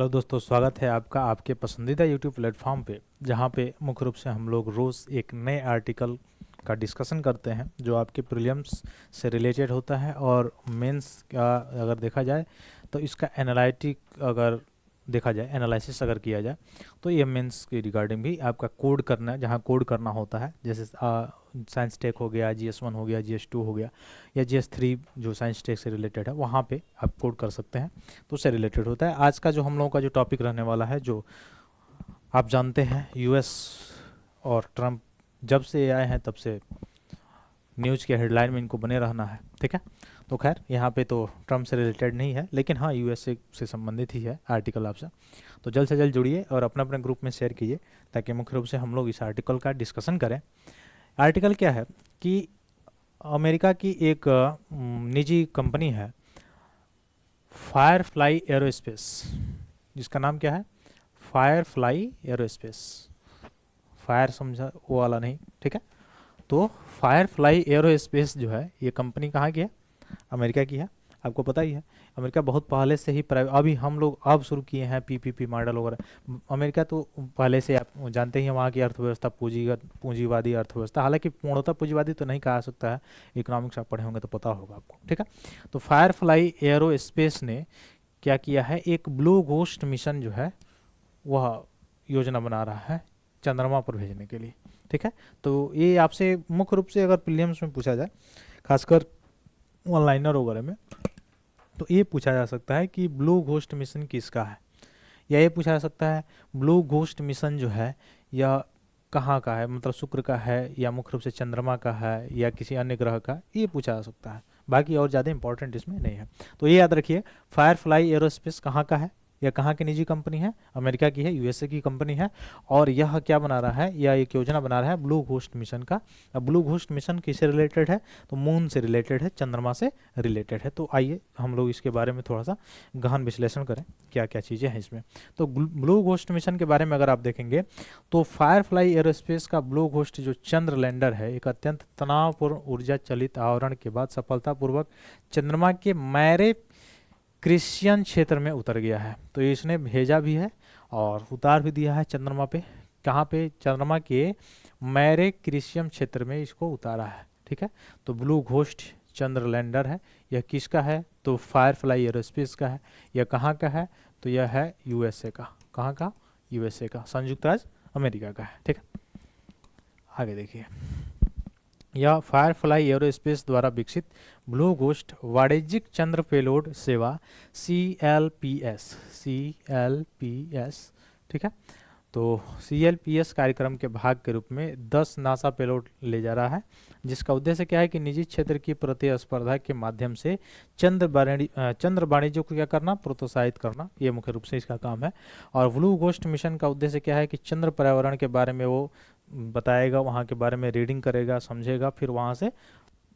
Hello दोस्तों, स्वागत है आपका आपके पसंदीदा यूट्यूब प्लेटफॉर्म पे, जहाँ पे मुख्य रूप से हम लोग रोज़ एक नए आर्टिकल का डिस्कशन करते हैं जो आपके प्रीलिम्स से रिलेटेड होता है। और मेंस का अगर देखा जाए तो इसका एनालिटिक अगर देखा जाए, एनालिसिस अगर किया जाए तो ये मेंस की रिगार्डिंग भी आपका कोड करना, जहाँ कोड करना होता है, जैसे साइंस टेक हो गया, GS1 हो गया, GS2 हो गया, या GS3 जो साइंस टेक से रिलेटेड है, वहाँ पे आप कोड कर सकते हैं, तो उससे रिलेटेड होता है। आज का जो हम लोगों का जो टॉपिक रहने वाला है, जो आप जानते हैं, यूएस और ट्रम्प जब से आए हैं तब से न्यूज़ के हेडलाइन में इनको बने रहना है, ठीक है। तो खैर यहाँ पे तो ट्रम्प से रिलेटेड नहीं है, लेकिन हाँ यूएसए से संबंधित ही है आर्टिकल आपसे। तो जल्द से जल्द जुड़िए और अपने अपने ग्रुप में शेयर कीजिए, ताकि मुख्य रूप से हम लोग इस आर्टिकल का डिस्कशन करें। आर्टिकल क्या है कि अमेरिका की एक निजी कंपनी है, फायरफ्लाई एरोस्पेस, जिसका नाम क्या है, फायरफ्लाई एरोस्पेस। फायर समझा वो वाला नहीं, ठीक है। तो फायरफ्लाई एरोस्पेस जो है, ये कंपनी कहाँ की है, अमेरिका की है। आपको पता ही है अमेरिका बहुत पहले से ही प्राइवेट, अभी हम लोग अब शुरू किए हैं पीपीपी मॉडल वगैरह। अमेरिका तो पहले से आप जानते ही हैं, वहाँ की अर्थव्यवस्था पूंजीवादी अर्थव्यवस्था, हालांकि पूर्णतः पूंजीवादी तो नहीं कहा सकता है, इकोनॉमिक्स आप पढ़े होंगे तो पता होगा आपको, ठीक है। तो फायरफ्लाई एरोस्पेस ने क्या किया है, एक ब्लू घोस्ट मिशन जो है वह योजना बना रहा है चंद्रमा पर भेजने के लिए, ठीक है। तो ये आपसे मुख्य रूप से अगर प्रीलिम्स में पूछा जाए, खासकर ऑनलाइनर वगैरह में, तो ये पूछा जा सकता है कि ब्लू घोस्ट मिशन किसका है, या ये पूछा जा सकता है ब्लू घोस्ट मिशन जो है यह कहाँ का है, मतलब शुक्र का है या मुख्य रूप से चंद्रमा का है या किसी अन्य ग्रह का, ये पूछा जा सकता है। बाकी और ज़्यादा इंपॉर्टेंट इसमें नहीं है। तो ये याद रखिए, फायरफ्लाई एरोस्पेस कहाँ का है, यह कहाँ की निजी कंपनी है, अमेरिका की है, यूएसए की कंपनी है। और यह क्या बना रहा है, यह एक योजना बना रहा है ब्लू घोस्ट मिशन का। अब ब्लू घोस्ट मिशन किससे रिलेटेड है, तो मून से रिलेटेड है, चंद्रमा से रिलेटेड है। तो आइए हम लोग इसके बारे में थोड़ा सा गहन विश्लेषण करें, क्या क्या चीज़ें हैं इसमें। तो ब्लू घोस्ट मिशन के बारे में अगर आप देखेंगे तो फायरफ्लाई एरोस्पेस का ब्लू घोस्ट जो चंद्र लैंडर है, एक अत्यंत तनावपूर्ण ऊर्जा चलित आवरण के बाद सफलतापूर्वक चंद्रमा के मैरे क्रिश्चियन क्षेत्र में उतर गया है। तो इसने भेजा भी है और उतार भी दिया है चंद्रमा पे। कहाँ पे, चंद्रमा के मैरे क्रिश्चियन क्षेत्र में इसको उतारा है, ठीक है। तो ब्लू घोस्ट चंद्र लैंडर है, यह किसका है, तो फायरफ्लाई एरोस्पेस का है। यह कहाँ का है, तो यह है यूएसए का। कहाँ का, यूएसए का, संयुक्त राज्य अमेरिका का है, ठीक है। आगे देखिए, यह फायरफ्लाई एरोस्पेस द्वारा विकसित ब्लू घोस्ट वाणिज्यिक चंद्र पेलोड सेवा CLPS, ठीक है। तो CLPS कार्यक्रम के भाग के रूप में 10 नासा पेलोड ले जा रहा है, जिसका उद्देश्य क्या है कि निजी क्षेत्र की प्रतिस्पर्धा के माध्यम से चंद्र वाणिज्य को क्या करना, प्रोत्साहित करना, ये मुख्य रूप से इसका काम है। और ब्लू घोस्ट मिशन का उद्देश्य क्या है कि चंद्र पर्यावरण के बारे में वो बताएगा, वहाँ के बारे में रीडिंग करेगा, समझेगा, फिर वहाँ से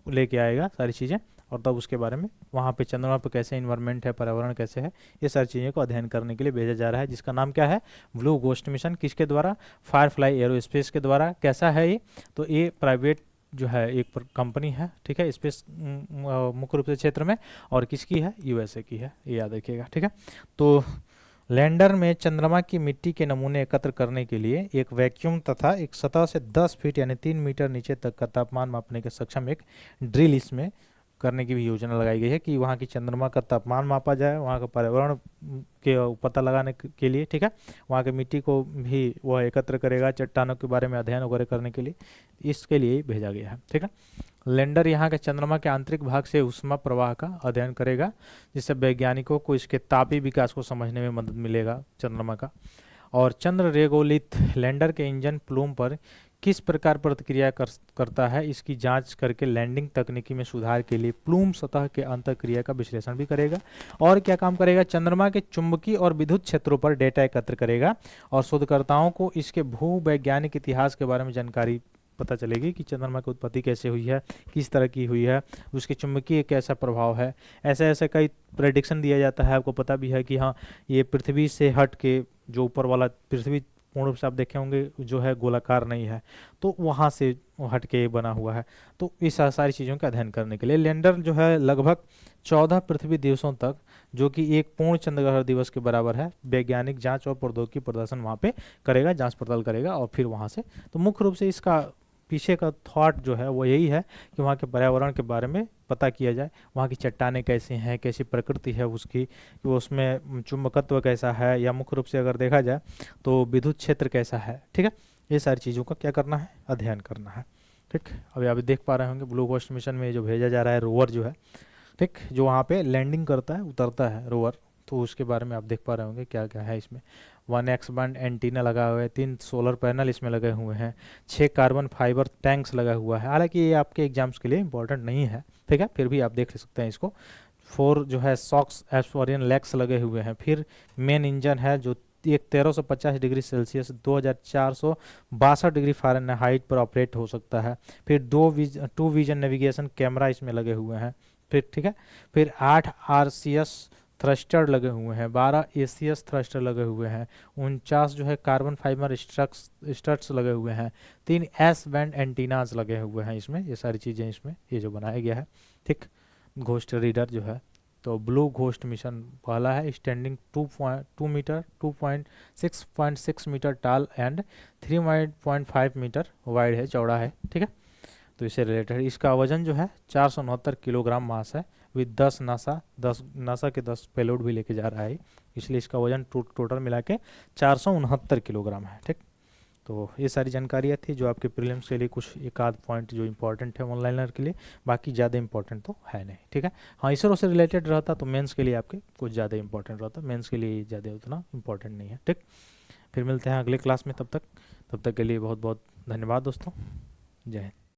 लेके आएगा सारी चीज़ें, और तब उसके बारे में वहाँ पे चंद्रमा पे कैसे इन्वायरमेंट है, पर्यावरण कैसे है, ये सारी चीज़ों को अध्ययन करने के लिए भेजा जा रहा है, जिसका नाम क्या है, ब्लू घोस्ट मिशन। किसके द्वारा, फायरफ्लाई एरोस्पेस के द्वारा। कैसा है ये, तो ये प्राइवेट जो है एक कंपनी है, ठीक है, स्पेस मुख्य रूप से क्षेत्र में, और किसकी है, यूएसए की है, ये याद रखिएगा, ठीक है। तो लैंडर में चंद्रमा की मिट्टी के नमूने एकत्र करने के लिए एक वैक्यूम तथा एक सतह से 10 फीट यानी 3 मीटर नीचे तक का तापमान मापने के सक्षम एक ड्रिल इसमें करने की भी योजना लगाई गई है, कि वहाँ की चंद्रमा का तापमान मापा जाए, वहाँ का पर्यावरण के पता लगाने के लिए, ठीक है। वहाँ की मिट्टी को भी वह एकत्र करेगा, चट्टानों के बारे में अध्ययन वगैरह करने के लिए, इसके लिए भेजा गया है, ठीक है। लैंडर यहाँ के चंद्रमा के आंतरिक भाग से ऊष्मा प्रवाह का अध्ययन करेगा, जिससे वैज्ञानिकों को इसके तापीय विकास को समझने में मदद मिलेगा चंद्रमा का। और चंद्र रेगोलिथ लैंडर के इंजन प्लूम पर किस प्रकार प्रतिक्रिया करता है, इसकी जांच करके लैंडिंग तकनीकी में सुधार के लिए प्लूम सतह के अंतःक्रिया का विश्लेषण भी करेगा। और क्या काम करेगा, चंद्रमा के चुंबकीय और विद्युत क्षेत्रों पर डेटा एकत्र करेगा, और शोधकर्ताओं को इसके भूवैज्ञानिक इतिहास के बारे में जानकारी पता चलेगी कि चंद्रमा की उत्पत्ति कैसे हुई है, किस तरह की हुई है, उसके चुंबकीय कैसा प्रभाव है। ऐसे ऐसे कई प्रेडिक्शन दिया जाता है, आपको पता भी है कि हाँ ये पृथ्वी से हट के जो ऊपर वाला पृथ्वी पूर्ण रूप से आप देखे होंगे जो है गोलाकार नहीं है, तो वहाँ से हट के बना हुआ है। तो इस सारी चीज़ों का अध्ययन करने के लिए लैंडर जो है लगभग 14 पृथ्वी दिवसों तक, जो कि एक पूर्ण चंद्रग्रहण दिवस के बराबर है, वैज्ञानिक जांच और प्रौद्योगिकी प्रदर्शन वहाँ पे करेगा, जांच पड़ताल करेगा, और फिर वहाँ से, तो मुख्य रूप से इसका पीछे का थॉट जो है वो यही है कि वहाँ के पर्यावरण के बारे में पता किया जाए, वहाँ की चट्टानें कैसी हैं, कैसी प्रकृति है उसकी, कि उसमें चुंबकत्व कैसा है, या मुख्य रूप से अगर देखा जाए तो विद्युत क्षेत्र कैसा है, ठीक है। ये सारी चीज़ों का क्या करना है, अध्ययन करना है, ठीक। अभी आप देख पा रहे होंगे ब्लू घोस्ट मिशन में जो भेजा जा रहा है रोवर जो है, ठीक, जो वहाँ पे लैंडिंग करता है, उतरता है रोवर, तो उसके बारे में आप देख पा रहे होंगे क्या क्या है इसमें। 1X बैंड एंटीना लगा हुआ है, 3 सोलर पैनल इसमें लगे हुए हैं, 6 कार्बन फाइबर टैंक्स लगा हुआ है। हालांकि ये आपके एग्जाम्स के लिए इंपॉर्टेंट नहीं है, ठीक है, फिर भी आप देख सकते हैं इसको। 4 जो है सॉक्स एस्फोरियन लेग्स लगे हुए हैं। फिर मेन इंजन है जो एक 1350 डिग्री सेल्सियस 2462 डिग्री फ़ारेनहाइट पर ऑपरेट हो सकता है। फिर 2 विजन नेविगेशन कैमरा इसमें लगे हुए हैं, फिर ठीक है। फिर 8 RCS थ्रस्टर लगे हुए हैं, 12 ACS थ्रस्टर लगे हुए हैं, 49 जो है कार्बन फाइबर स्ट्रट्स लगे हुए हैं, 3 एस बैंड एंटीनाज लगे हुए हैं इसमें। ये सारी चीज़ें इसमें ये जो बनाया गया है, ठीक, घोस्ट रीडर जो है। तो ब्लू घोस्ट मिशन पहला है, स्टैंडिंग 2 मीटर 2.6 मीटर टाल एंड 3.5 मीटर वाइड है, चौड़ा है, ठीक है। तो इससे रिलेटेड इसका वजन जो है 469 किलोग्राम मास है, विद 10 नासा के 10 पेलोड भी लेके जा रहा है, इसलिए इसका वजन टोटल मिला के 469 किलोग्राम है, ठीक। तो ये सारी जानकारियाँ थी जो आपके प्रीलिम्स के लिए कुछ एक आध पॉइंट जो इंपॉर्टेंट है ऑनलाइनर के लिए, बाकी ज़्यादा इंपॉर्टेंट तो है नहीं, ठीक है। हाँ, इसरो से रिलेटेड रहता तो मेंस के लिए आपके कुछ ज़्यादा इंपॉर्टेंट रहता, मेंस के लिए ज़्यादा उतना इंपॉर्टेंट नहीं है, ठीक। फिर मिलते हैं अगले क्लास में, तब तक के लिए बहुत बहुत धन्यवाद दोस्तों, जय हिंद।